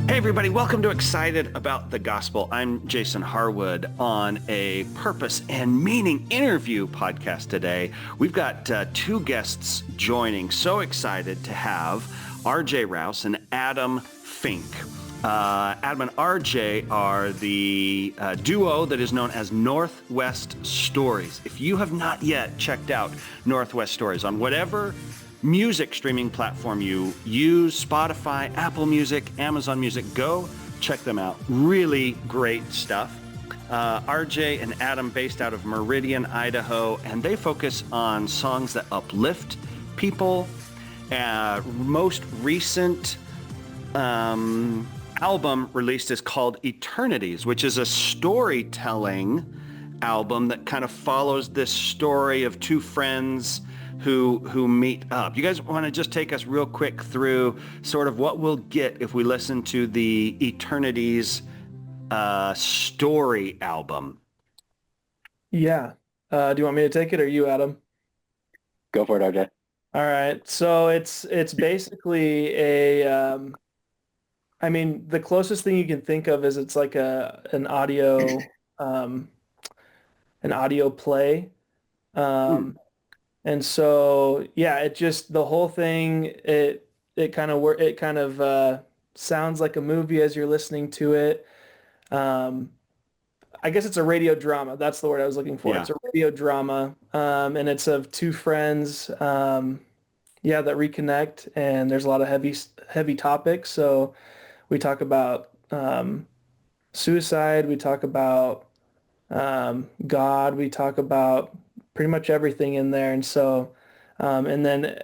Hey everybody, welcome to Excited About the Gospel. I'm Jason Harwood on a Purpose and Meaning interview podcast today. We've got two guests joining. So excited to have RJ Rouse and Adam Fink. Adam and RJ are the duo that is known as Northwest Stories. If you have not yet checked out Northwest Stories on whatever music streaming platform you use, Spotify, Apple Music, Amazon Music, go check them out. Really great stuff. RJ and Adam based out of Meridian, Idaho, and they focus on songs that uplift people. Most recent album released is called Eternities, which is a storytelling album that kind of follows this story of two friends who meet up. You guys want to just take us real quick through sort of what we'll get if we listen to the Eternities story album? Yeah. Do you want me to take it or you, Adam? Go for it, RJ. All right. So it's basically the closest thing you can think of is it's like um an audio play. Hmm. And so yeah, it just the whole thing it kind of sounds like a movie as you're listening to it. Um I guess it's a radio drama. That's the word I was looking for. Yeah. It's a radio drama, and it's of two friends, yeah, that reconnect, and there's a lot of heavy topics. So we talk about suicide, we talk about God, we talk about pretty much everything in there, and so and then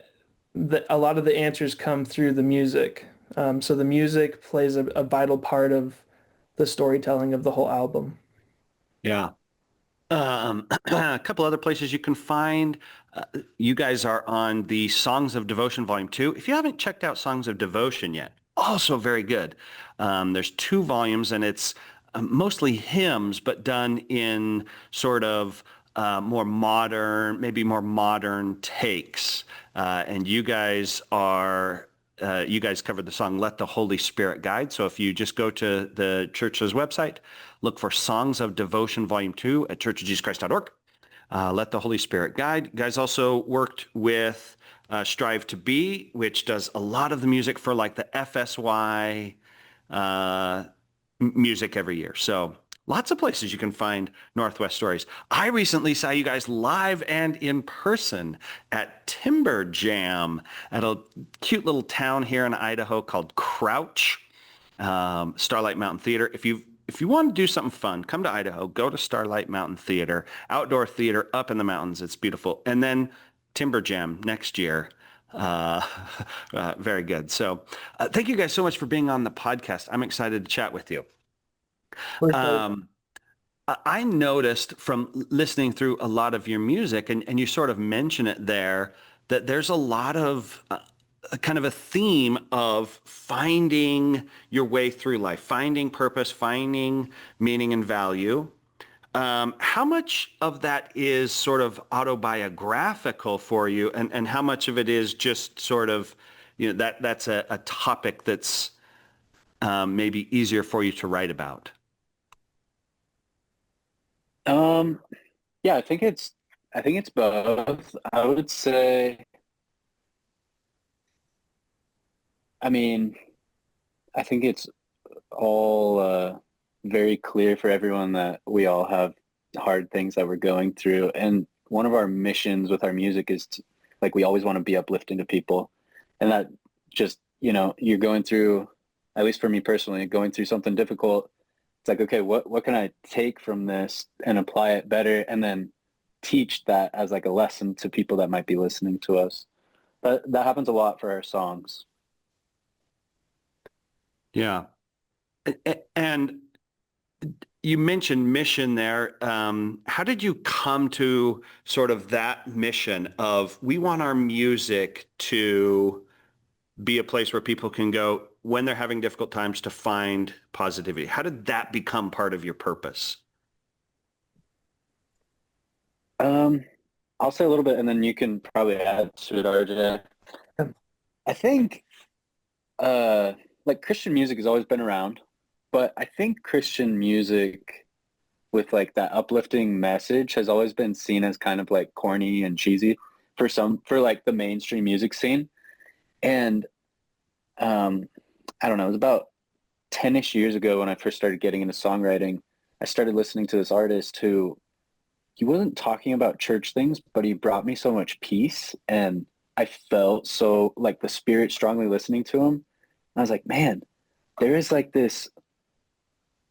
a lot of the answers come through the music. So the music plays a vital part of the storytelling of the whole album. Yeah. A couple other places you can find. You guys are on the Songs of Devotion Volume 2. If you haven't checked out Songs of Devotion yet, also very good. There's two volumes and it's mostly hymns, but done in sort of more modern, maybe more modern takes. And you guys covered the song Let the Holy Spirit Guide. So if you just go to the church's website, look for Songs of Devotion Volume 2 at churchofjesuschrist.org. Let the Holy Spirit Guide. You guys also worked with Strive to Be, which does a lot of the music for like the FSY music every year. So lots of places you can find Northwest Stories. I recently saw you guys live and in person at Timber Jam at a cute little town here in Idaho called Crouch, Starlight Mountain Theater. If you want to do something fun, come to Idaho, go to Starlight Mountain Theater, outdoor theater up in the mountains. It's beautiful. And then Timber Jam next year. Uh, Very good. So thank you guys so much for being on the podcast. I'm excited to chat with you. For sure. Um, I noticed from listening through a lot of your music, and you sort of mention it there, that there's a lot of kind of a theme of finding your way through life, finding purpose, finding meaning and value. How much of that is sort of autobiographical for you, and how much of it is just sort of, that's a topic that's maybe easier for you to write about? Um, yeah, I think it's both. I would say, I mean, I think it's all very clear for everyone that we all have hard things that we're going through. And one of our missions with our music is like we always want to be uplifting to people. And that just, you're going through, at least for me personally, going through something difficult. It's like, okay, what can I take from this and apply it better and then teach that as like a lesson to people that might be listening to us. But that happens a lot for our songs. Yeah. And you mentioned mission there. How did you come to sort of that mission of we want our music to be a place where people can go when they're having difficult times to find positivity? How did that become part of your purpose? Um, I'll say a little bit and then you can probably add to it, RJ. I think like Christian music has always been around, but I think Christian music with like that uplifting message has always been seen as kind of like corny and cheesy for like the mainstream music scene. And I don't know, it was about 10-ish years ago when I first started getting into songwriting. I started listening to this artist who he wasn't talking about church things, but he brought me so much peace, and I felt so like the spirit strongly listening to him. And I was like, man, there is like this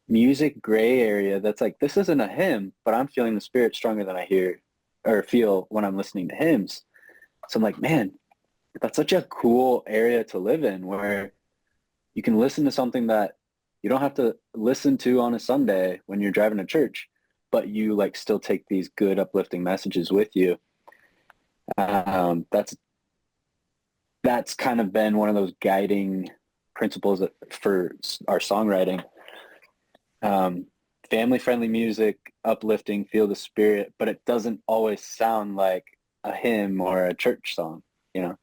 music gray area that's like, this isn't a hymn, but I'm feeling the spirit stronger than I hear or feel when I'm listening to hymns. So I'm like, man, that's such a cool area to live in where you can listen to something that you don't have to listen to on a Sunday when you're driving to church, but you like still take these good uplifting messages with you. That's kind of been one of those guiding principles for our songwriting. Family-friendly music, uplifting, feel the spirit, but it doesn't always sound like a hymn or a church song, you know?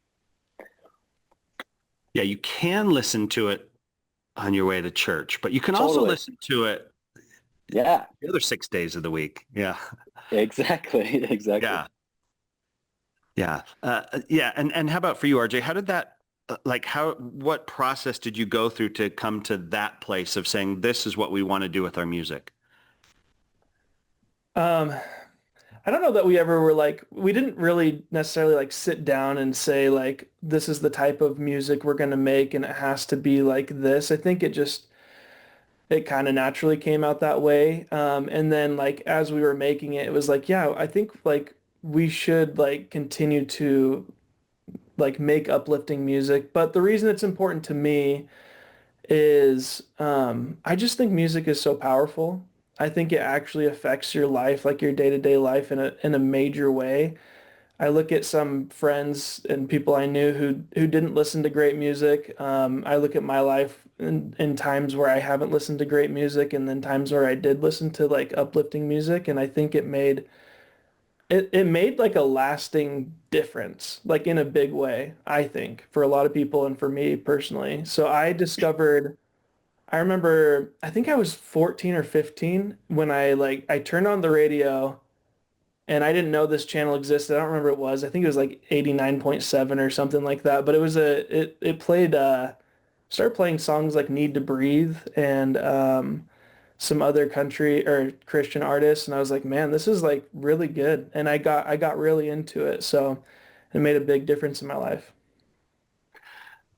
Yeah, you can listen to it on your way to church, but you can also Totally. listen to it Yeah, the other 6 days of the week. Yeah. exactly. Exactly. Yeah. Yeah. Yeah. And how about for you, RJ? How did that, what process did you go through to come to that place of saying, this is what we want to do with our music? Um, I don't know that we ever were like, we didn't really necessarily like sit down and say like, this is the type of music we're going to make and it has to be like this. I think it kind of naturally came out that way. And then like, as we were making it, it was like, yeah, I think like we should like continue to like make uplifting music. But the reason it's important to me is I just think music is so powerful. I think it actually affects your life, like your day-to-day life in a major way. I look at some friends and people I knew who didn't listen to great music. I look at my life in times where I haven't listened to great music and then times where I did listen to like uplifting music, and I think it made like a lasting difference, like in a big way, I think, for a lot of people and for me personally. So I remember, I think I was 14 or 15 when I turned on the radio and I didn't know this channel existed. I don't remember what it was. I think it was like 89.7 or something like that. But it played started playing songs like Need to Breathe and some other country or Christian artists, and I was like, man, this is like really good. And I got really into it. So it made a big difference in my life.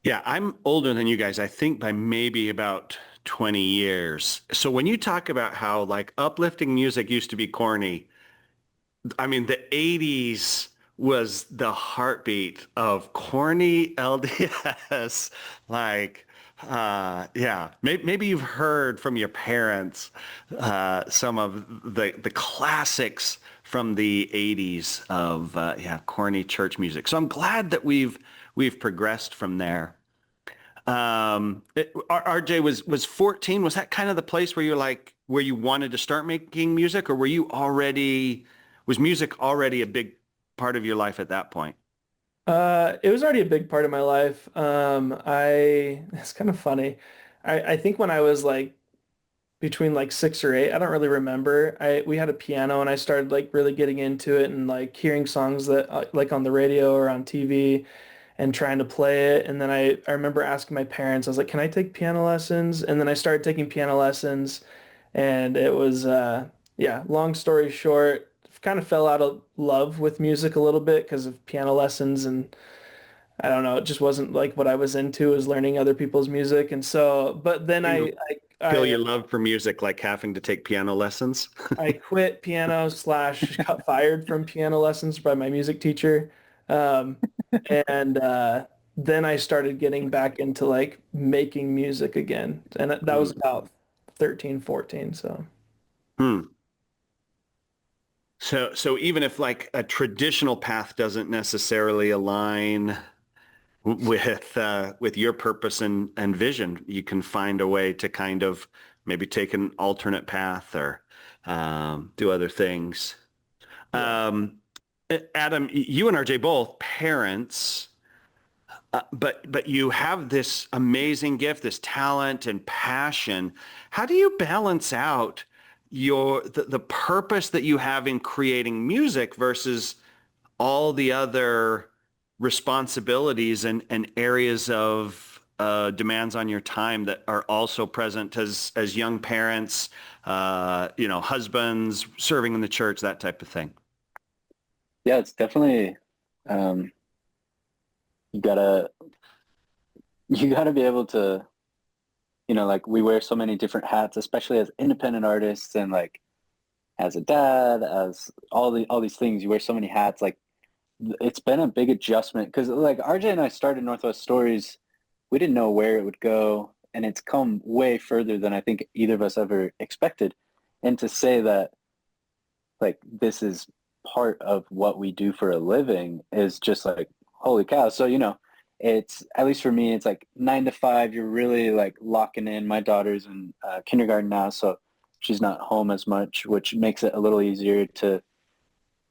Yeah, I'm older than you guys, I think by maybe about 20 years. So when you talk about how like uplifting music used to be corny, I mean, the 80s was the heartbeat of corny LDS. Like, yeah, maybe you've heard from your parents some of the classics from the 80s of yeah, corny church music. So I'm glad that we've progressed from there. RJ was 14. Was that kind of the place where you're like, where you wanted to start making music, or was music already a big part of your life at that point? It was already a big part of my life. It's kind of funny. I think when I was like between like 6 or 8, I don't really remember. We had a piano and I started like really getting into it and like hearing songs that like on the radio or on TV and trying to play it. And then I remember asking my parents, I was like, can I take piano lessons? And then I started taking piano lessons, and it was yeah, long story short, kind of fell out of love with music a little bit because of piano lessons, and I don't know, it just wasn't like what I was into, was learning other people's music. And so, but then You feel your love for music like having to take piano lessons? I quit piano slash got fired from piano lessons by my music teacher. Um, and then I started getting back into like making music again. And that was about 13, 14. So Hmm. So even if like a traditional path doesn't necessarily align with your purpose and vision, you can find a way to kind of maybe take an alternate path or do other things. yeah. Um, Adam, you and RJ both parents. but you have this amazing gift, this talent and passion. How do you balance out the purpose that you have in creating music versus all the other responsibilities and areas of demands on your time that are also present as young parents, husbands, serving in the church, that type of thing? Yeah, it's definitely, you gotta be able to, like we wear so many different hats, especially as independent artists and like as a dad, as all these things. You wear so many hats. Like it's been a big adjustment because like RJ and I started Northwest Stories. We didn't know where it would go, and it's come way further than I think either of us ever expected. And to say that like this is part of what we do for a living is just like holy cow. So it's, at least for me, it's like 9 to 5. You're really like locking in. My daughter's in kindergarten now, so she's not home as much, which makes it a little easier to,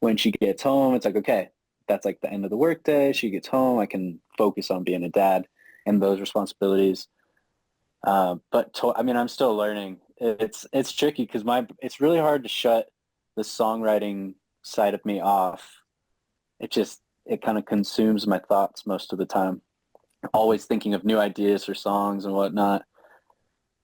when she gets home, it's like, okay, that's like the end of the workday. She gets home, I can focus on being a dad and those responsibilities. I mean, I'm still learning. It's tricky because it's really hard to shut the songwriting side of me off. It kind of consumes my thoughts most of the time. Always thinking of new ideas for songs and whatnot.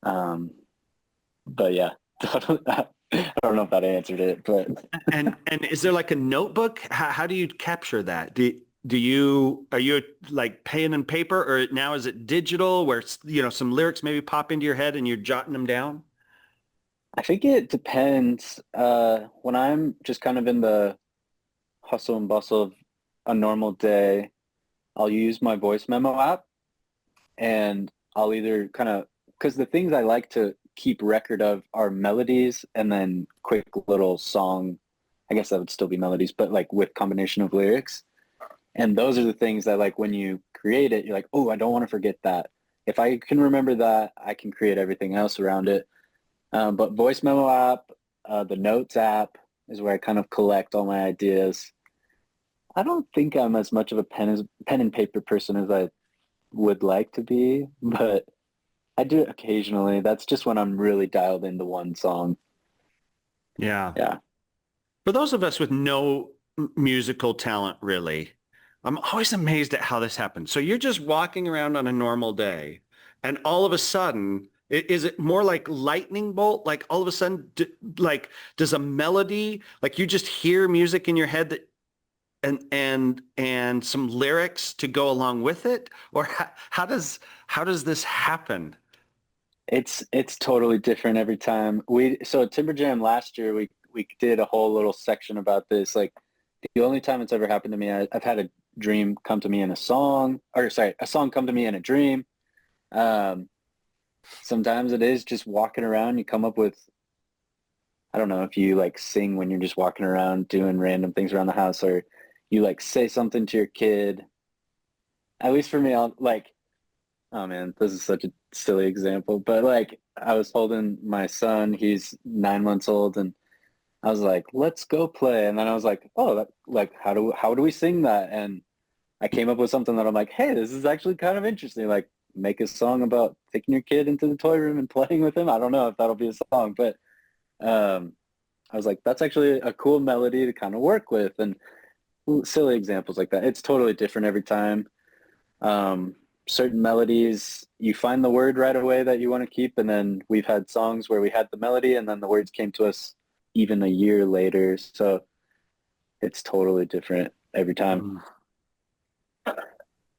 But yeah, I don't know if that answered it, but And is there like a notebook? How do you capture that? Are you like pen and paper, or now is it digital where, some lyrics maybe pop into your head and you're jotting them down? I think it depends. When I'm just kind of in the hustle and bustle of a normal day, I'll use my voice memo app, and I'll either kind of, because the things I like to keep record of are melodies and then quick little song, I guess that would still be melodies, but like with combination of lyrics. And those are the things that like when you create it, you're like, oh, I don't want to forget that. If I can remember that, I can create everything else around it. But voice memo app, the notes app is where I kind of collect all my ideas. I don't think I'm as much of a pen and paper person as I would like to be, but I do it occasionally. That's just when I'm really dialed into one song. Yeah. Yeah. For those of us with no musical talent, really, I'm always amazed at how this happens. So you're just walking around on a normal day, and all of a sudden, is it more like lightning bolt? Like all of a sudden, like does a melody, like you just hear music in your head that, and some lyrics to go along with it, or how does this happen? It's totally different every time. So at Timber Jam last year, we did a whole little section about this. Like the only time it's ever happened to me, I've had a dream come to me in a song, or sorry, a song come to me in a dream. Sometimes it is just walking around. You come up with, I don't know if you like sing when you're just walking around doing random things around the house, or you like say something to your kid. At least for me, I'll like, oh man, this is such a silly example, but like I was holding my son, he's 9 months old, and I was like, let's go play. And then I was like, oh, like, how do we sing that? And I came up with something that I'm like, hey, this is actually kind of interesting. Like make a song about taking your kid into the toy room and playing with him. I don't know if that'll be a song, but I was like, that's actually a cool melody to kind of work with, and silly examples like that. It's totally different every time. Certain melodies, you find the word right away that you want to keep, and then we've had songs where we had the melody and then the words came to us even a year later. So it's totally different every time.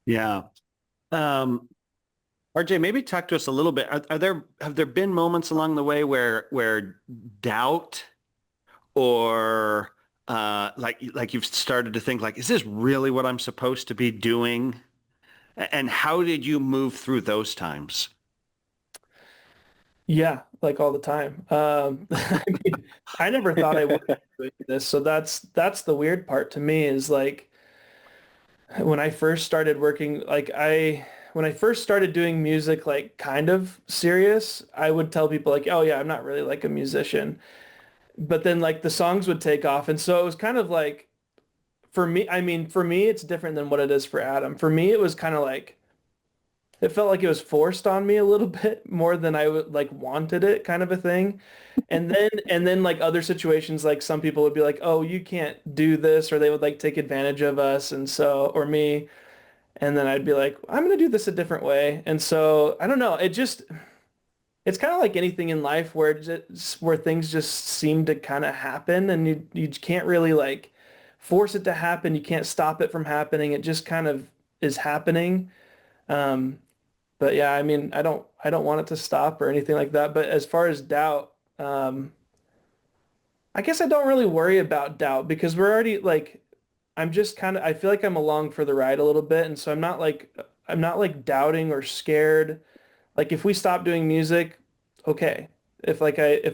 Yeah. RJ, maybe talk to us a little bit. Have there been moments along the way where doubt or like you've started to think like, is this really what I'm supposed to be doing? And how did you move through those times? Yeah, like all the time. I mean, I never thought I would do this. So that's the weird part to me is like when I first started working, when I first started doing music, like kind of serious, I would tell people like, oh yeah, I'm not really like a musician. But then like the songs would take off. And so it was kind of like for me, I mean, for me, it's different than what it is for Adam. For me, it was kind of like, it felt like it was forced on me a little bit more than I would like wanted it kind of a thing. And then like other situations, like some people would be like, oh, you can't do this, or they would like take advantage of us. And so, or me. And then I'd be like, I'm going to do this a different way. And so I don't know. It's kind of like anything in life where where things just seem to kind of happen and you can't really like force it to happen. You can't stop it from happening. It just kind of is happening. Um, but yeah, I mean, I don't want it to stop or anything like that. But as far as doubt, I guess I don't really worry about doubt because we're already like I'm just kind of I feel like I'm along for the ride a little bit, and so I'm not like doubting or scared. Like if we stop doing music, okay. If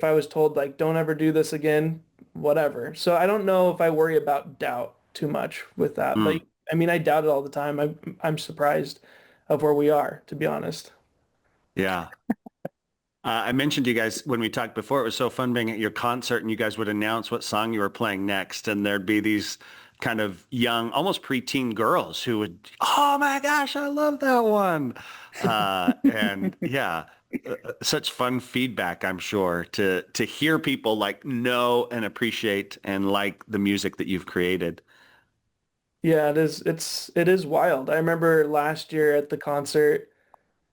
I was told like don't ever do this again, whatever. So I don't know if I worry about doubt too much with that. But Mm, I mean I doubt it all the time. I'm surprised of where we are, to be honest. yeah. I mentioned you guys when we talked before, it was so fun being at your concert and you guys would announce what song you were playing next. And there'd be these kind of young, almost preteen girls who would, oh my gosh, I love that one. And yeah, such fun feedback, I'm sure, to hear people like know and appreciate and like the music that you've created. Yeah, it is. It is wild. I remember last year at the concert,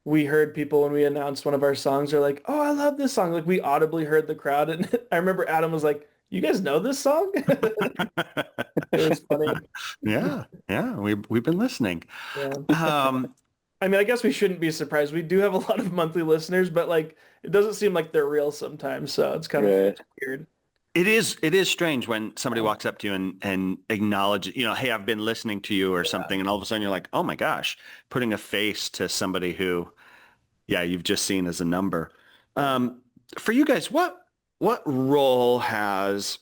we heard people when we announced one of our songs are like, "Oh, I love this song." Like we audibly heard the crowd, and I remember Adam was like, "You guys know this song?" It was funny. Yeah, yeah, we've been listening. Yeah. Um, I mean, I guess we shouldn't be surprised. We do have a lot of monthly listeners, but like it doesn't seem like they're real sometimes, so it's kind of Right. it's weird. it is strange when somebody walks up to you and acknowledges, hey, I've been listening to you or Yeah. something, and all of a sudden you're like, oh my gosh, putting a face to somebody who, yeah, you've just seen as a number. Um, for you guys, what role has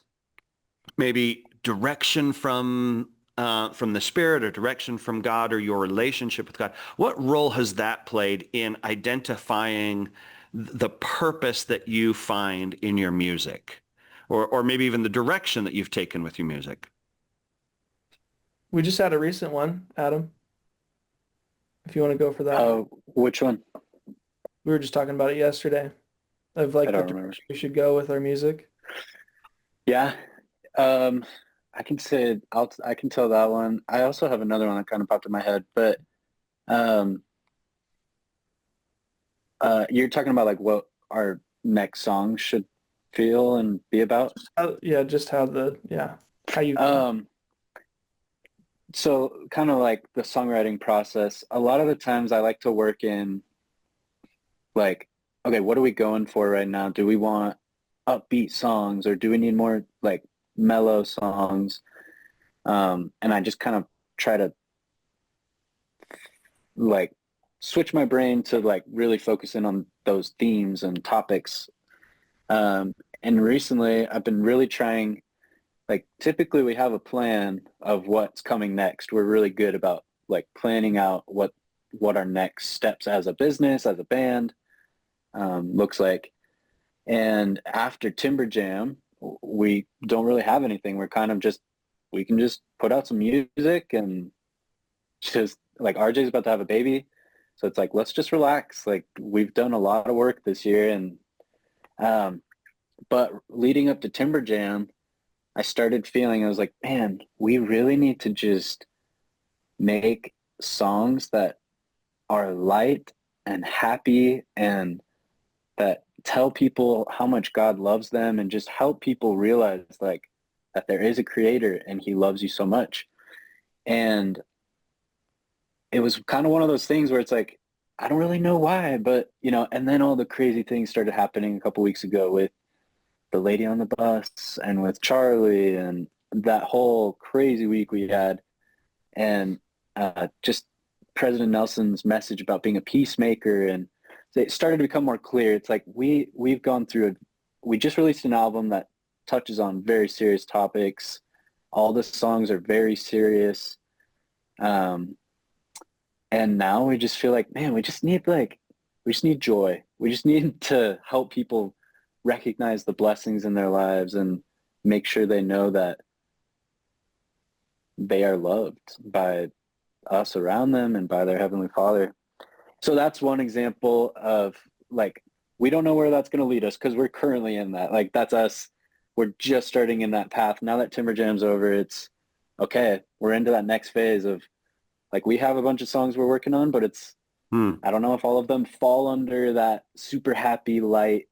maybe direction from the Spirit or direction from God or your relationship with God? What role has that played in identifying the purpose that you find in your music, or maybe even the direction that you've taken with your music? We just had a recent one, Adam, if you want to go for that. Which one? We were just talking about it yesterday of I like the don't remember. direction we should go with our music. Yeah. Um, I can say I can tell that one. I also have another one that kind of popped in my head, but um, you're talking about like what our next song should feel and be about. Yeah, just how you feel. Um, so kind of like the songwriting process. A lot of the times I like to work in like, okay, what are we going for right now? Do we want upbeat songs or do we need more like mellow songs? And I just kind of try to like switch my brain to like really focus in on those themes and topics. And recently I've been really trying, like typically we have a plan of what's coming next. We're really good about like planning out what our next steps as a business, as a band, looks like. And after Timber Jam, we don't really have anything. We're kind of just, we can just put out some music and just like RJ's about to have a baby. So it's like, let's just relax. Like we've done a lot of work this year. And, but leading up to Timber Jam, I started feeling, I was like, man, we really need to just make songs that are light and happy and that tell people how much God loves them and just help people realize like that there is a creator and he loves you so much. And it was kind of one of those things where it's like, I don't really know why, but and then all the crazy things started happening a couple weeks ago with the lady on the bus and with Charlie and that whole crazy week we had. And just President Nelson's message about being a peacemaker, and it started to become more clear. It's like we've gone through we just released an album that touches on very serious topics. All the songs are very serious. And now we just feel like, man, we just need joy. We just need to help people recognize the blessings in their lives and make sure they know that they are loved by us around them and by their Heavenly Father. So that's one example of like, we don't know where that's going to lead us because we're currently in that. Like, that's us. We're just starting in that path. Now that Timber Jam's over, it's okay. We're into that next phase of like, we have a bunch of songs we're working on, but it's, I don't know if all of them fall under that super happy, light.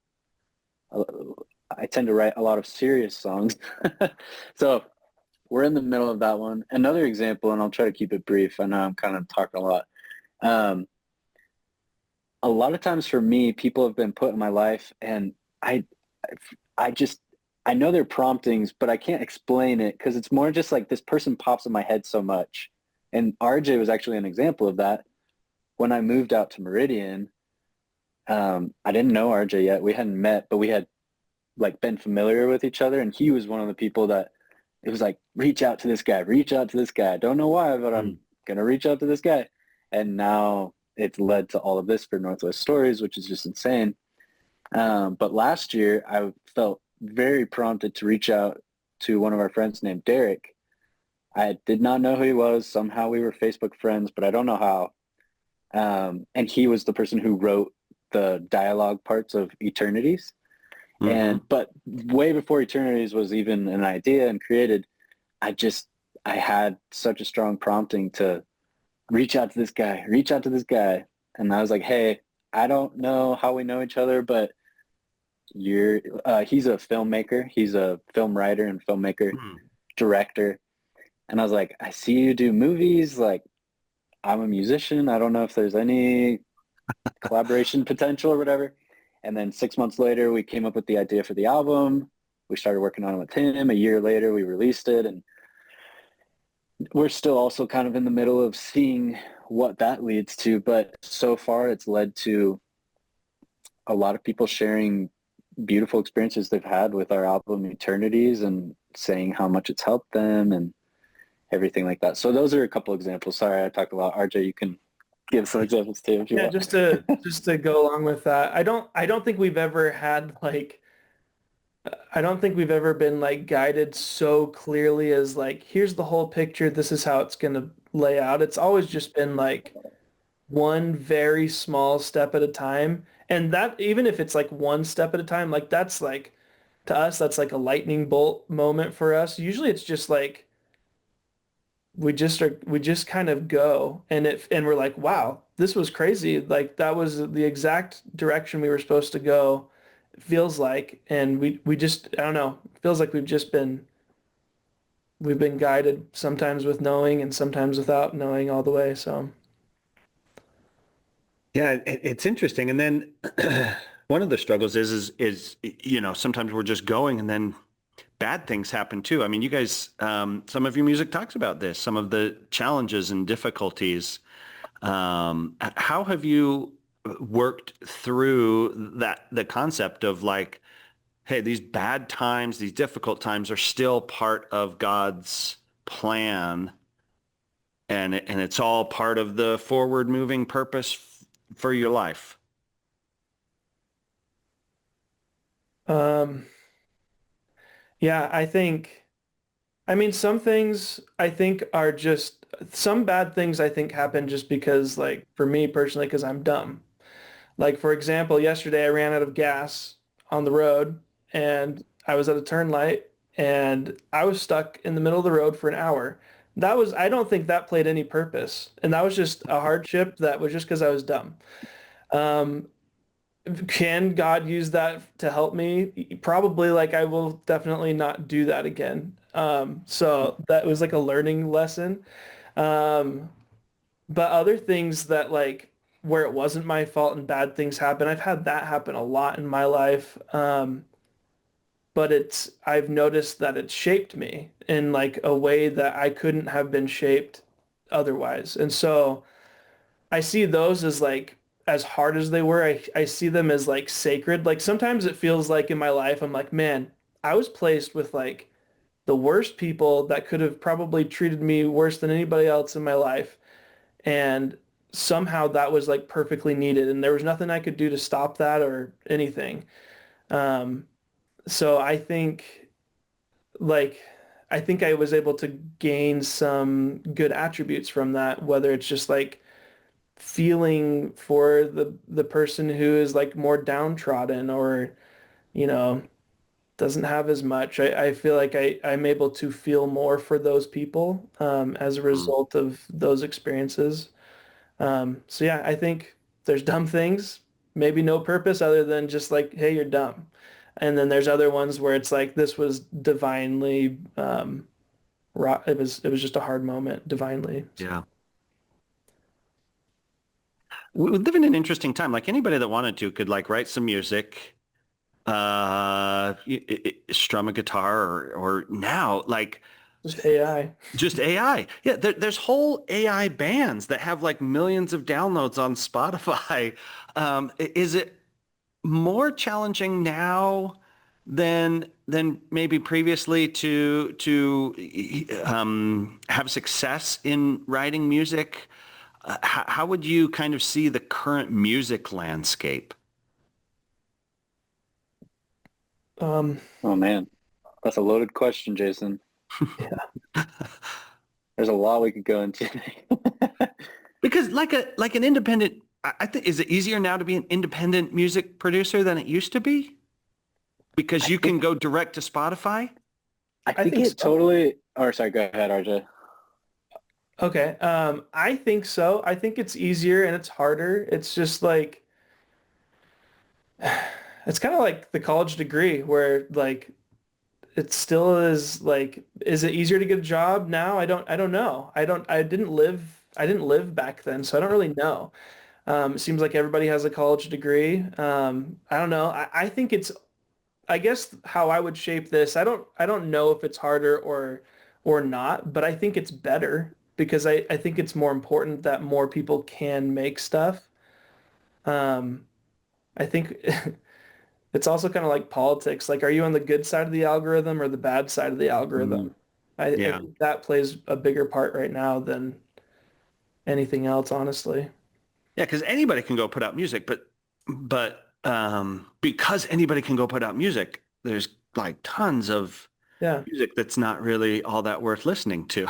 I tend to write a lot of serious songs. So we're in the middle of that one. Another example, and I'll try to keep it brief. I know I'm kind of talking a lot. A lot of times for me, people have been put in my life and I know their promptings, but I can't explain it because it's more just like this person pops in my head so much. And RJ was actually an example of that. When I moved out to Meridian, I didn't know RJ yet. We hadn't met, but we had like been familiar with each other. And he was one of the people that it was like, reach out to this guy, reach out to this guy. I don't know why, but I'm going to reach out to this guy. And now it's led to all of this for Northwest Stories, which is just insane. But last year I felt very prompted to reach out to one of our friends named Derek. I did not know who he was. Somehow we were Facebook friends, but I don't know how. And he was the person who wrote the dialogue parts of Eternities. But way before Eternities was even an idea and created, I had such a strong prompting to reach out to this guy, reach out to this guy. And I was like, hey, I don't know how we know each other, but he's a filmmaker. He's a film writer and filmmaker, director. And I was like, I see you do movies. Like, I'm a musician. I don't know if there's any collaboration potential or whatever. And then 6 months later, we came up with the idea for the album. We started working on it with him. A year later, we released it. And we're still also kind of in the middle of seeing what that leads to. But so far, it's led to a lot of people sharing beautiful experiences they've had with our album Eternities and saying how much it's helped them and everything like that. So those are a couple examples. Sorry, I talked a lot. RJ, you can give some examples too if you want. just to go along with that. I don't think we've ever had like, I don't think we've ever been like guided so clearly as like, here's the whole picture. This is how it's going to lay out. It's always just been like one very small step at a time. And that, even if it's like one step at a time, like that's like, to us, that's like a lightning bolt moment for us. Usually it's just like, we just kind of go and we're like, wow, this was crazy. Like that was the exact direction we were supposed to go. It feels like, and we just, I don't know, it feels like we've been guided sometimes with knowing and sometimes without knowing all the way. So yeah, it's interesting. And then one of the struggles is, sometimes we're just going and then bad things happen too. I mean, you guys, some of your music talks about this, some of the challenges and difficulties. How have you worked through the concept of like, hey, these bad times, these difficult times are still part of God's plan, and it's all part of the forward moving purpose for your life? Yeah, I mean, some things I think are just, some bad things I think happen just because, like, for me personally, because I'm dumb. Like, for example, yesterday I ran out of gas on the road and I was at a turn light and I was stuck in the middle of the road for an hour. I don't think that played any purpose. And that was just a hardship that was just because I was dumb. Um, can God use that to help me? Probably. Like, I will definitely not do that again. So that was like a learning lesson. Um, but other things that like where it wasn't my fault and bad things happen, I've had that happen a lot in my life. But I've noticed that it shaped me in like a way that I couldn't have been shaped otherwise. And so I see those as like, as hard as they were, I see them as like sacred. Like sometimes it feels like in my life, I'm like, man, I was placed with like the worst people that could have probably treated me worse than anybody else in my life. And somehow that was like perfectly needed. And there was nothing I could do to stop that or anything. So I think like, I think I was able to gain some good attributes from that, whether it's just like feeling for the person who is like more downtrodden or, you know, doesn't have as much. I feel like I'm able to feel more for those people as a Mm. result of those experiences. So yeah, I think there's dumb things, maybe no purpose other than just like, hey, you're dumb. And then there's other ones where it's like this was divinely it was just a hard moment divinely. Yeah. We live in an interesting time. Like anybody that wanted to could like write some music, strum a guitar or now like Just AI. just AI. Yeah, there's whole AI bands that have like millions of downloads on Spotify. Is it more challenging now than maybe previously to have success in writing music? How would you kind of see the current music landscape? Um, Oh man, that's a loaded question, Jason. yeah. There's a lot we could go into. Because like an independent, I think, is it easier now to be an independent music producer than it used to be? Because I you think can go direct to Spotify? I I think think it so. totally. Or sorry, go ahead, RJ. Okay. I think so. I think it's easier and it's harder. It's just like it's kind of like the college degree where like it still is like is it easier to get a job now? I don't know. I didn't live back then, so I don't really know. It seems like everybody has a college degree. I don't know. I think it's I guess how I would shape this, I don't know if it's harder or not, but I think it's better because I think it's more important that more people can make stuff. Um, I think it's also kind of like politics. Like, are you on the good side of the algorithm or the bad side of the Mm, algorithm? I Yeah. think that plays a bigger part right now than anything else, honestly. Yeah, because anybody can go put out music, but because anybody can go put out music, there's like tons of Yeah, music that's not really all that worth listening to.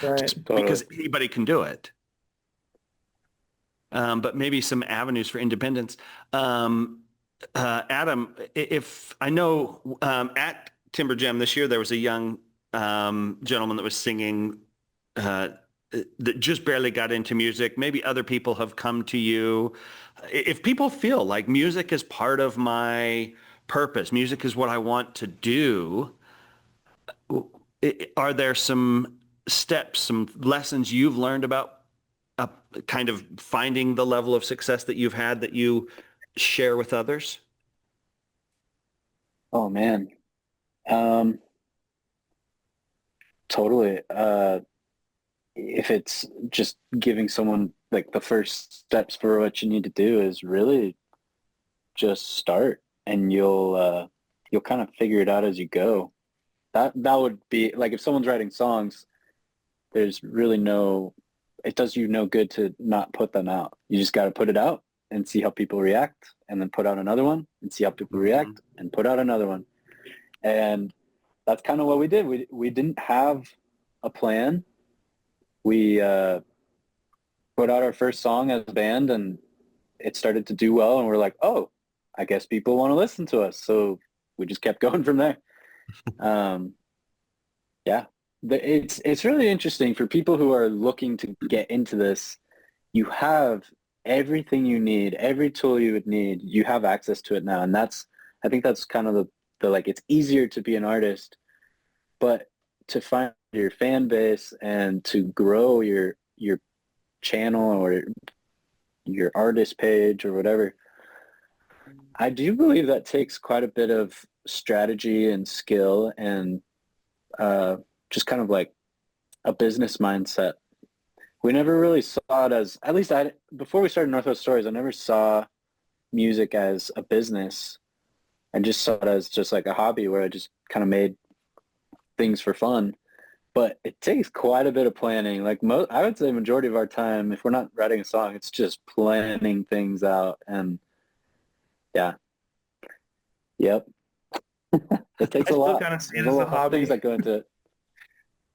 right. Just totally. because anybody can do it. But maybe some avenues for independence. Um, Adam, if I know at Timber Jam this year, there was a young gentleman that was singing uh, that just barely got into music. Maybe other people have come to you. If people feel like music is part of my purpose, music is what I want to do, are there some steps, some lessons you've learned about uh, kind of finding the level of success that you've had that you share with others? Oh man. Um, totally. If it's just giving someone like the first steps for what you need to do is really just start and you'll kind of figure it out as you go. That would be like if someone's writing songs, there's really no it does you no good to not put them out. You just got to put it out and see how people react and then put out another one and see how people Mhm. react and put out another one. And that's kind of what we did. We didn't have a plan. We put out our first song as a band and it started to do well and we're like, oh, I guess people want to listen to us. So we just kept going from there. Um, yeah, it's really interesting for people who are looking to get into this. You have everything you need, every tool you would need. You have access to it now, and I think that's kind of the like it's easier to be an artist, but to find your fan base and to grow your channel or your artist page or whatever. I do believe that takes quite a bit of strategy and skill and uh, just kind of like a business mindset. We never really saw it as, at least I, before we started Northwest Stories, I never saw music as a business. I just saw it as just like a hobby where I just kind of made things for fun. But it takes quite a bit of planning. Like I would say majority of our time, if we're not writing a song, it's just planning things out. And yeah, yep. It takes I a still lot. kind of see it There's a as a lot of things hobby. that go into it.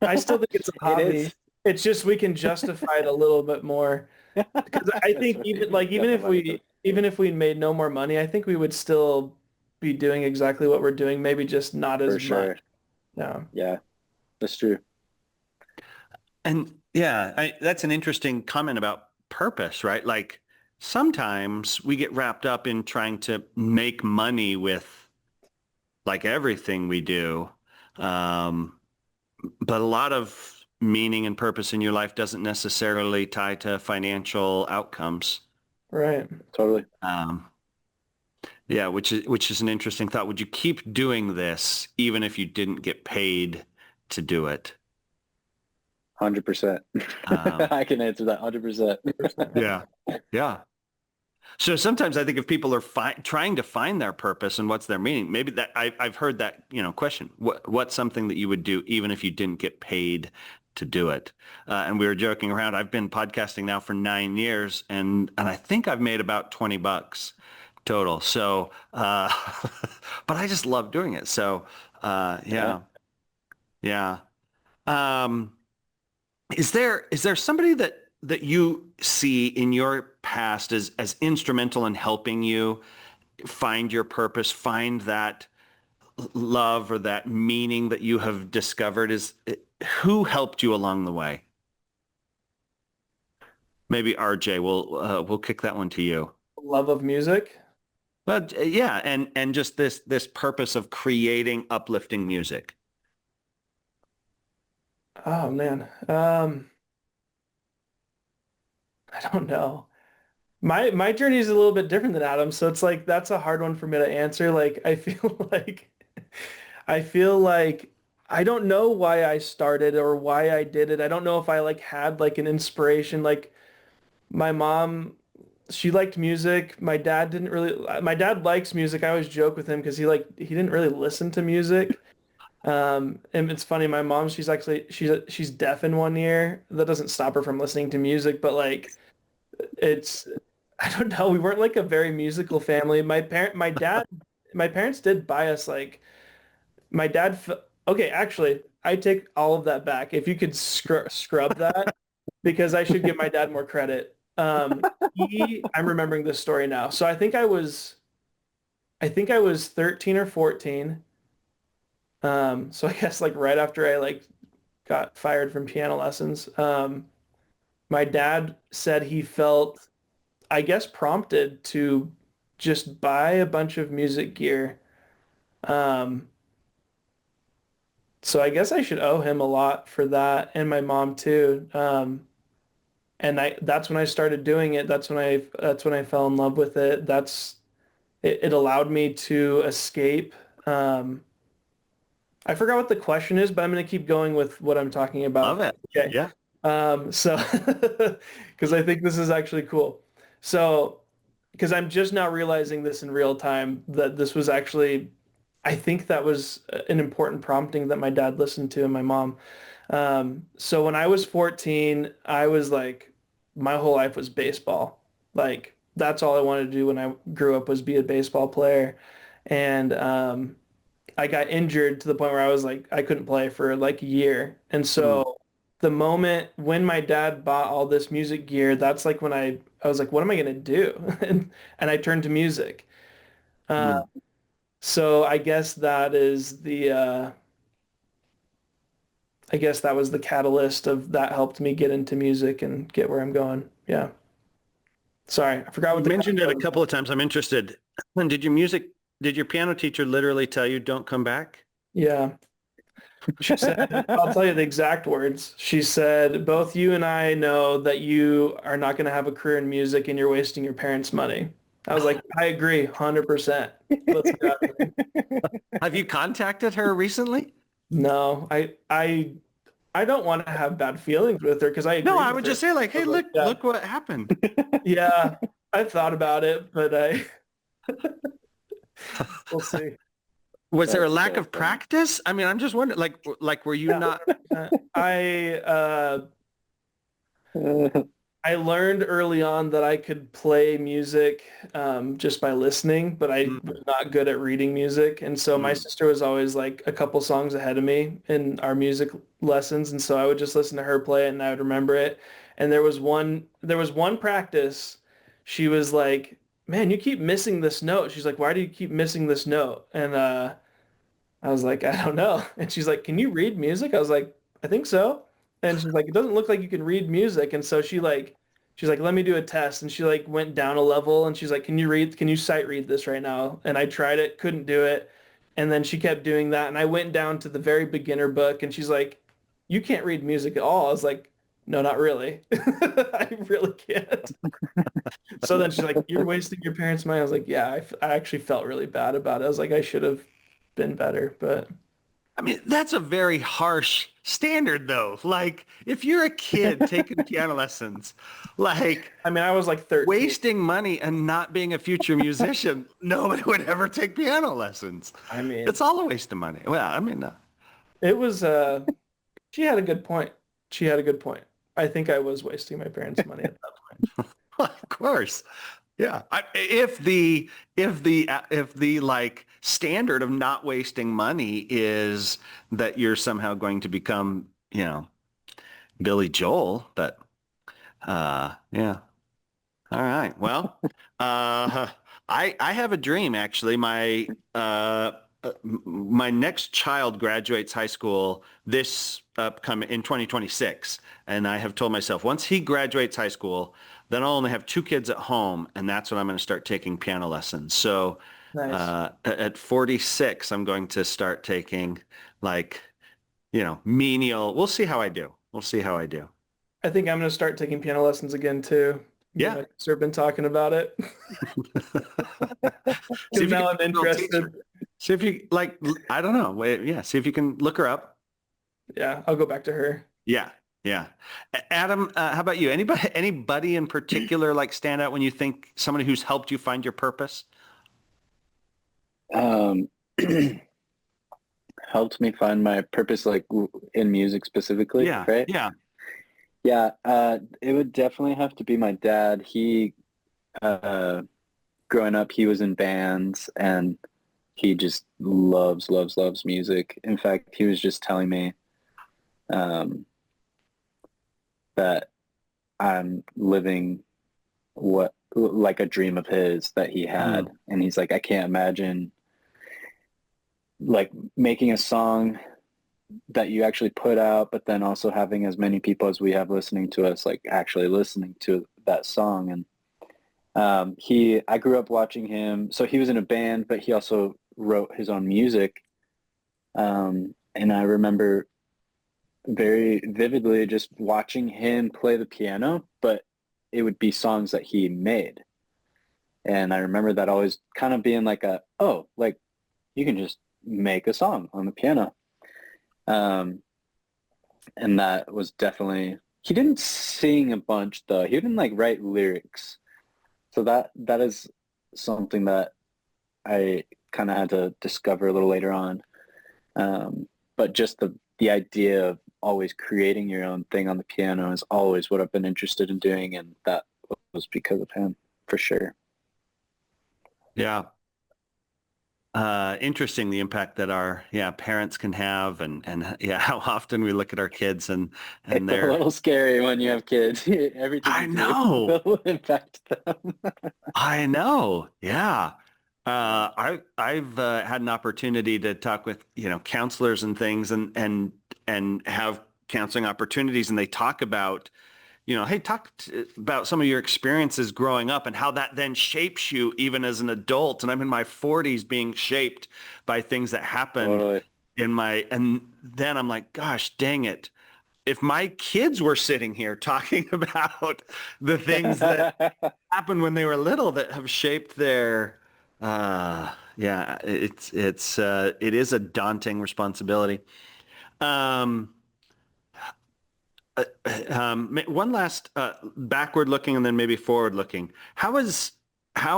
I still think it's a It hobby. is. It's just we can justify it a little bit more. Because I That's think right. even like Justify it. even if we made no more money, I think we would still be doing exactly what we're doing, maybe just not For as much. sure. No. Yeah, that's true. And yeah, that's an interesting comment about purpose, right? Like sometimes we get wrapped up in trying to make money with like everything we do. Um, but a lot of meaning and purpose in your life doesn't necessarily tie to financial outcomes. Right. Totally. Um, yeah, which is an interesting thought. Would you keep doing this even if you didn't get paid to do it? 100%. Um, I can answer that 100%. Percent. yeah, yeah. So sometimes I think if people are trying to find their purpose and what's their meaning, maybe that I've heard that, question. What's something that you would do even if you didn't get paid to do it? And we were joking around. I've been podcasting now for 9 years, and I think I've made about $20 total. So, but I just love doing it. So, Yeah. yeah, yeah. Um, is there somebody that you see in your past as instrumental in helping you find your purpose, find that love or that meaning that you have discovered? Who helped you along the way? Maybe RJ. We'll kick that one to you. Love of music. But yeah, and just this purpose of creating uplifting music. Oh man. I don't know. My journey is a little bit different than Adam's, so it's like that's a hard one for me to answer. Like I feel like I feel like I don't know why I started or why I did it. I don't know if I like had like an inspiration. Like my mom, she liked music. My dad didn't really. My dad likes music. I always joke with him because he didn't really listen to music. And it's funny. My mom, she's deaf in one ear. That doesn't stop her from listening to music, but like it's I don't know. We weren't like a very musical family. My parents did buy us like my dad. Okay, actually, I take all of that back. If you could scrub that, because I should give my dad more credit. I'm remembering this story now. So I think I was 13 or 14. So I guess like right after I like got fired from piano lessons. My dad said he felt, I guess, prompted to just buy a bunch of music gear. Um, so I guess I should owe him a lot for that and my mom too. And that's when I started doing it. That's when I fell in love with it. It allowed me to escape. Um, I forgot what the question is, but I'm going to keep going with what I'm talking Love about. it. Okay. Yeah. So, because I think this is actually cool. So, because I'm just now realizing this in real time that this was actually, I think that was an important prompting that my dad listened to and my mom. So when I was 14, I was like, my whole life was baseball. Like that's all I wanted to do when I grew up was be a baseball player. And I got injured to the point where I was like, I couldn't play for like a year. And Mm, so the moment when my dad bought all this music gear, that's like when I was like, what am I going to do? And I turned to music. Uh, mm. so I guess that was the catalyst of that helped me get into music and get where I'm going. Yeah. Sorry, I forgot what You the mentioned it a question couple of times. I'm interested. And did your piano teacher literally tell you don't come back? Yeah. She said, I'll tell you the exact words. She said, both you and I know that you are not going to have a career in music and you're wasting your parents' money. I was like, I agree, 100%. Let's go. Have you contacted her recently? No, I don't want to have bad feelings with her because I No, agree I with would her. just say like, I hey, was like, look, yeah, look what happened. yeah, I thought about it, but we'll see. Was there a That's lack so of funny. practice? I mean, I'm just wondering, like were you Yeah, not? 100%. I learned early on that I could play music just by listening, but I was Mm, not good at reading music. And so my mm. sister was always like a couple songs ahead of me in our music lessons. And so I would just listen to her play it and I would remember it. And there was one practice. She was like, "Man, you keep missing this note." She's like, "Why do you keep missing this note?" And I was like, "I don't know." And she's like, "Can you read music?" I was like, "I think so." And she's like, "It doesn't look like you can read music." And so she's like, "Let me do a test." And she like went down a level and she's like, can you sight read this right now?" And I tried it, couldn't do it. And then she kept doing that. And I went down to the very beginner book and she's like, "You can't read music at all." I was like, "No, not really." I really can't. So then she's like, "You're wasting your parents' money." I was like, "Yeah, I actually felt really bad about it." I was like, I should have been better, but I mean, that's a very harsh standard though. Like if you're a kid taking piano lessons, like I mean, I was like 13. wasting money and not being a future musician, nobody would ever take piano lessons. I mean, It's all a waste of money. Well, I mean, it was she had a good point. She had a good point. I think I was wasting my parents' money at that point. of course. Yeah. If the like standard of not wasting money is that you're somehow going to become, Billy Joel, but yeah. All right. Well, I have a dream actually. My next child graduates high school this upcoming in 2026, and I have told myself once he graduates high school, then I'll only have two kids at home, and that's when I'm going to start taking piano lessons. So Nice. at 46, I'm going to start taking like, menial. We'll see how I do. We'll see how I do. I think I'm gonna start taking piano lessons again too. Me and Yeah. my sister have been talking about it See because if you now can I'm email teacher. interested. See if you like, I don't know. Wait, yeah. See if you can look her up. Yeah, I'll go back to her. Yeah. Yeah. Adam, how about you? Anybody in particular like stand out when you think somebody who's helped you find your purpose? Um, helped me find my purpose, like in music specifically, Yeah. right? Yeah. Yeah, it would definitely have to be my dad. Uh, Growing up, he was in bands and he just loves music. In fact, he was just telling me um, that I'm living what like a dream of his that he had, Mm. and he's like, I can't imagine like making a song that you actually put out, but then also having as many people as we have listening to us, like actually listening to that song. And I grew up watching him. So he was in a band, but he also wrote his own music. And I remember very vividly just watching him play the piano, but it would be songs that he made. And I remember that always kind of being like like you can just make a song on the piano. Um, and that was definitely, he didn't sing a bunch though. He didn't like write lyrics. So that is something that I kind of had to discover a little later on. But just the idea of always creating your own thing on the piano is always what I've been interested in doing, and that was because of him, for sure. Yeah. Interesting the impact that our parents can have and yeah how often we look at our kids and It's a they're little scary when you have kids. Everything I you do know will impact them. I know yeah I've had an opportunity to talk with counselors and things and have counseling opportunities and they talk about hey, about some of your experiences growing up and how that then shapes you even as an adult. And I'm in my 40s being shaped by things that happened Totally. and then I'm like, gosh, dang it. If my kids were sitting here talking about the things that happened when they were little that have shaped their, it is a daunting responsibility. Um, one last backward looking and then maybe forward looking. How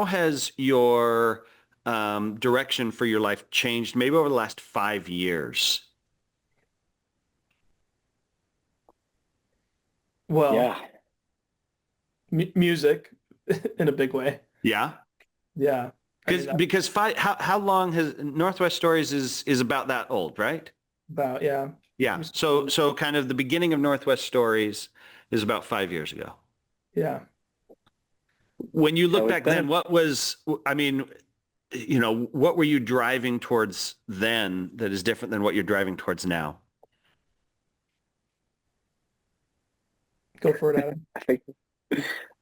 has your direction for your life changed maybe over the last 5 years? Well, Yeah. music in a big way. Yeah. Yeah. I Because mean, that's because how long has Northwest Stories is about that old, right? about, yeah. Yeah. So kind of the beginning of Northwest Stories is about 5 years ago. Yeah. When you Yeah, look we've back been then, what was, I mean, what were you driving towards then that is different than what you're driving towards now? Go for it, Adam. I think,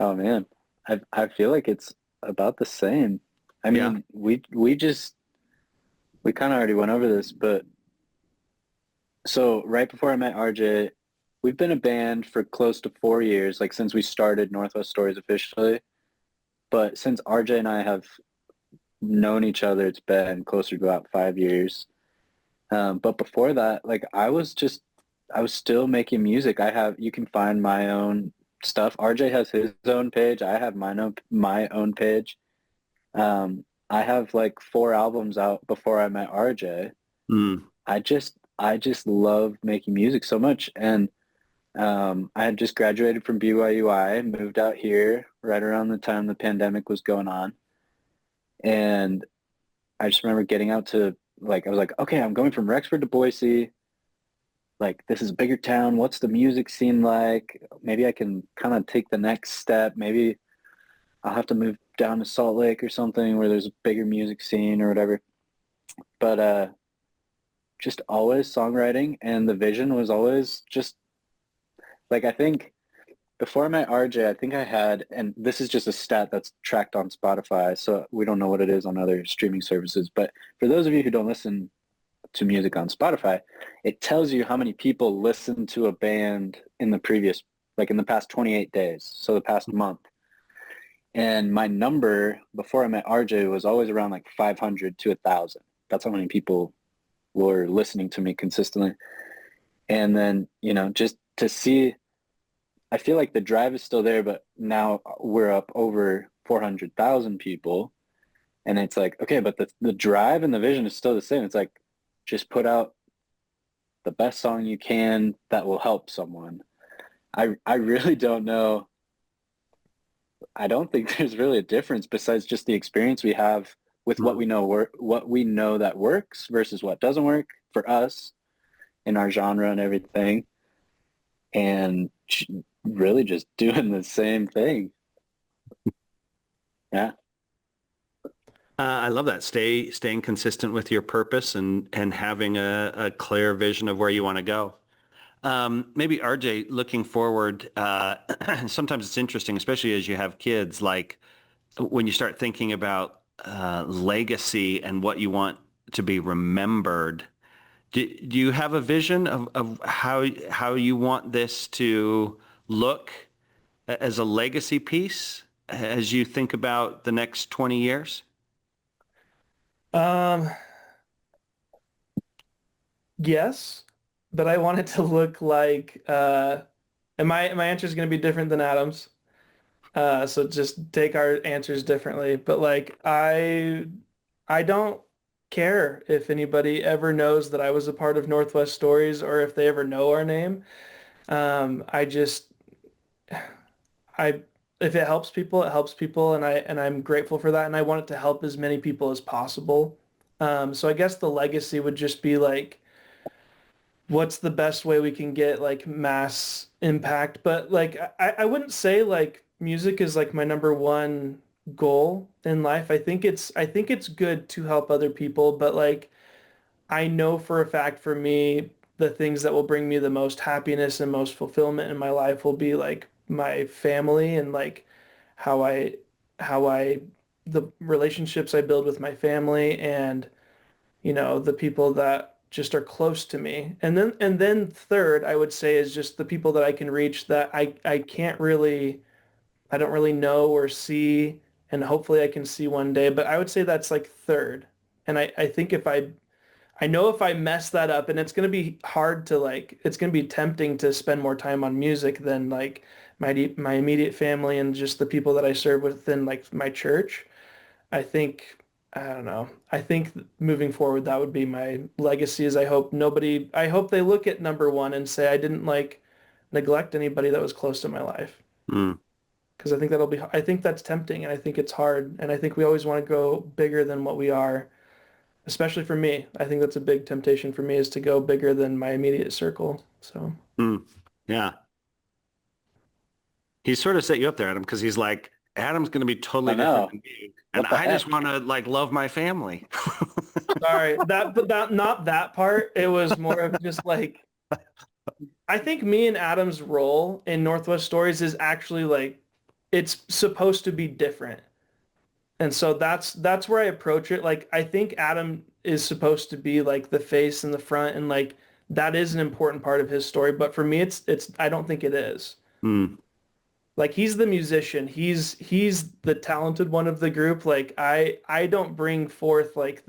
oh man, I feel like it's about the same. I Yeah. mean, we kind of already went over this, but so right before I met RJ, we've been a band for close to 4 years, like since we started Northwest Stories officially. But since RJ and I have known each other, it's been closer to about 5 years. But before that, like I was still making music. You can find my own stuff. RJ has his own page. I have my own page. I have like 4 albums out before I met RJ. Mm. I just love making music so much. And I had just graduated from BYUI, moved out here right around the time the pandemic was going on. And I just remember getting out to I was like, okay, I'm going from Rexford to Boise. Like, this is a bigger town. What's the music scene like? Maybe I can kind of take the next step. Maybe I'll have to move down to Salt Lake or something where there's a bigger music scene or whatever. But just always songwriting, and the vision was always just I think before I met RJ, I think I had, and this is just a stat that's tracked on Spotify, so we don't know what it is on other streaming services. But for those of you who don't listen to music on Spotify, it tells you how many people listen to a band in in the past 28 days, so the past month. And my number before I met RJ was always around 500 to 1,000. That's how many people were listening to me consistently. And then, just to see, I feel like the drive is still there, but now we're up over 400,000 people. And it's like, okay, but the drive and the vision is still the same. It's like, just put out the best song you can that will help someone. I really don't know. I don't think there's really a difference besides just the experience we have with what we know that works versus what doesn't work for us in our genre and everything, and really just doing the same thing. Yeah. I love that. Staying consistent with your purpose and having a clear vision of where you want to go. Maybe RJ, looking forward, sometimes it's interesting, especially as you have kids, like when you start thinking about legacy and what you want to be remembered. Do you have a vision of how you want this to look as a legacy piece as you think about the next 20 years? Um, yes, but I want it to look like, and my answer is going to be different than Adam's. So just take our answers differently. But I don't care if anybody ever knows that I was a part of Northwest Stories or if they ever know our name. I just I if it helps people, it helps people, and I'm grateful for that, and I want it to help as many people as possible. So I guess the legacy would just be like, what's the best way we can get like mass impact? But I wouldn't say like music is like my number one goal in life. I think it's good to help other people, but like I know for a fact for me, the things that will bring me the most happiness and most fulfillment in my life will be like my family and like how I how I the relationships I build with my family and the people that just are close to me. And then third, I would say is just the people that I can reach that I don't really know or see, and hopefully I can see one day. But I would say that's like third. And I think I know if I mess that up, and it's going to be hard to like, it's going to be tempting to spend more time on music than like my immediate family and just the people that I serve within like my church. I think, I don't know. I think moving forward, that would be my legacy is I hope they look at number one and say I didn't like neglect anybody that was close to my life. Mm. because I think that's tempting, and I think it's hard, and I think we always want to go bigger than what we are, especially for me. I think that's a big temptation for me, is to go bigger than my immediate circle. So, Yeah. He sort of set you up there, Adam, because he's like, Adam's going to be totally I different know. than me. And What the I just heck? want to like love my family. sorry, but that not that part. It was more of just like, I think me and Adam's role in Northwest Stories is actually like, it's supposed to be different. And so that's where I approach it. Like, I think Adam is supposed to be like the face and the front, and like that is an important part of his story. But for me, it's I don't think it is. Mm, Like, he's the musician. He's the talented one of the group. Like, I don't bring forth like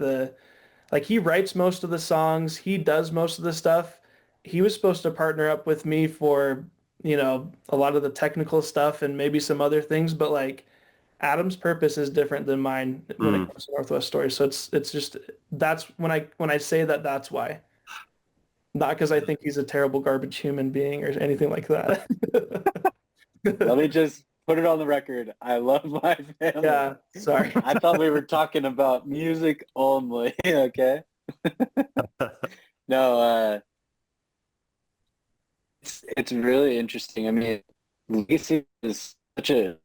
like, he writes most of the songs. He does most of the stuff. He was supposed to partner up with me for, a lot of the technical stuff and maybe some other things, but like Adam's purpose is different than mine when it mm. comes to Northwest Stories. So it's just, that's when I say that, that's why. Not because I think he's a terrible garbage human being or anything like that. Let me just put it on the record. I love my family. Yeah, sorry. I thought we were talking about music only. Okay. No, it's really interesting. I mean, legacy is such a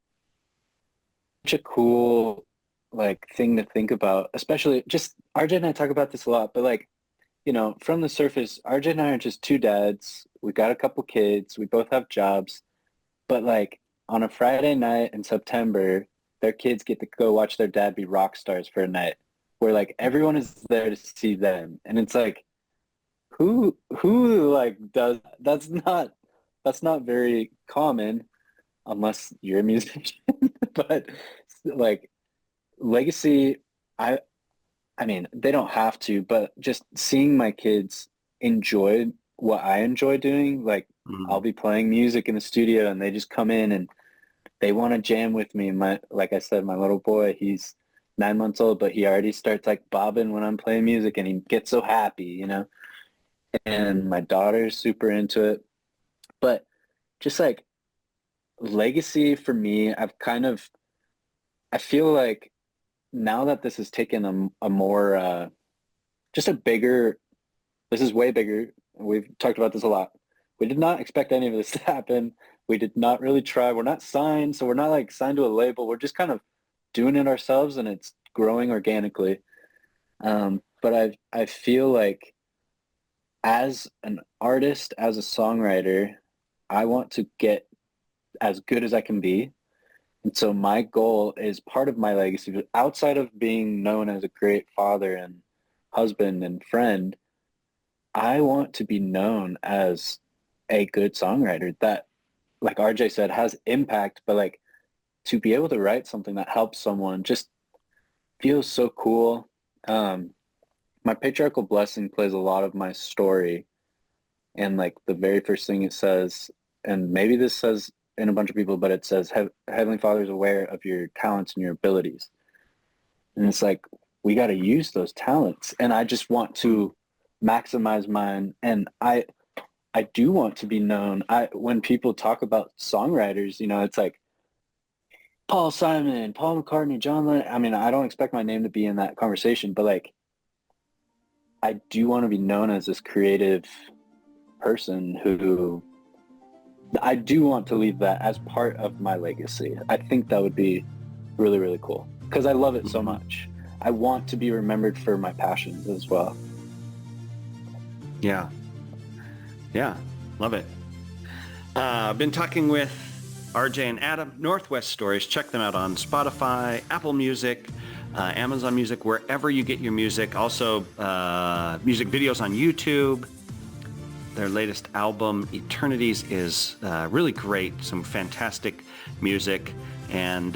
cool like thing to think about, especially just RJ and I talk about this a lot, but like, from the surface, RJ and I are just two dads. We got a couple kids. We both have jobs. But like on a Friday night in September, their kids get to go watch their dad be rock stars for a night where like everyone is there to see them. And it's like, who like does that's not very common unless you're a musician. But like legacy, I mean, they don't have to, but just seeing my kids enjoy what I enjoy doing, like I'll Mm. be playing music in the studio and they just come in and they want to jam with me. Like I said, my little boy, he's 9 months old, but he already starts like bobbing when I'm playing music and he gets so happy. And my daughter's super into it. But just like legacy for me, I feel like now that this has taken a more, just a bigger, this is way bigger. We've talked about this a lot. We did not expect any of this to happen. We did not really try. We're not signed, so we're not like signed to a label. We're just kind of doing it ourselves, and it's growing organically. But I feel like as an artist, as a songwriter, I want to get as good as I can be. And so my goal is part of my legacy, but outside of being known as a great father and husband and friend, I want to be known as a good songwriter that, like RJ said, has impact, but like to be able to write something that helps someone just feels so cool. My patriarchal blessing plays a lot of my story. And like the very first thing it says, and maybe this says in a bunch of people, but it says, Heavenly Father is aware of your talents and your abilities. And it's like, we got to use those talents. And I just want to maximize mine. And I do want to be known. When people talk about songwriters, it's like Paul Simon, Paul McCartney, John Lennon. I mean, I don't expect my name to be in that conversation, but like, I do want to be known as this creative person who I do want to leave that as part of my legacy. I think that would be really, really cool because I love it so much. I want to be remembered for my passions as well. Yeah. Yeah. Love it. I've been talking with RJ and Adam, Northwest Stories. Check them out on Spotify, Apple Music, Amazon Music, wherever you get your music. Also, music videos on YouTube. Their latest album, Eternities, is really great. Some fantastic music. And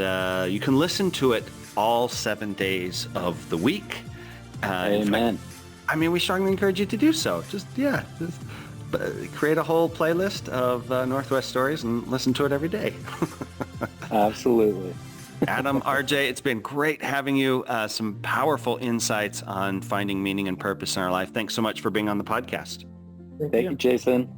you can listen to it all 7 days of the week. Amen. I mean, we strongly encourage you to do so. Just create a whole playlist of Northwest Stories and listen to it every day. Absolutely. Adam, RJ, it's been great having you. Some powerful insights on finding meaning and purpose in our life. Thanks so much for being on the podcast. Thank you, Jason.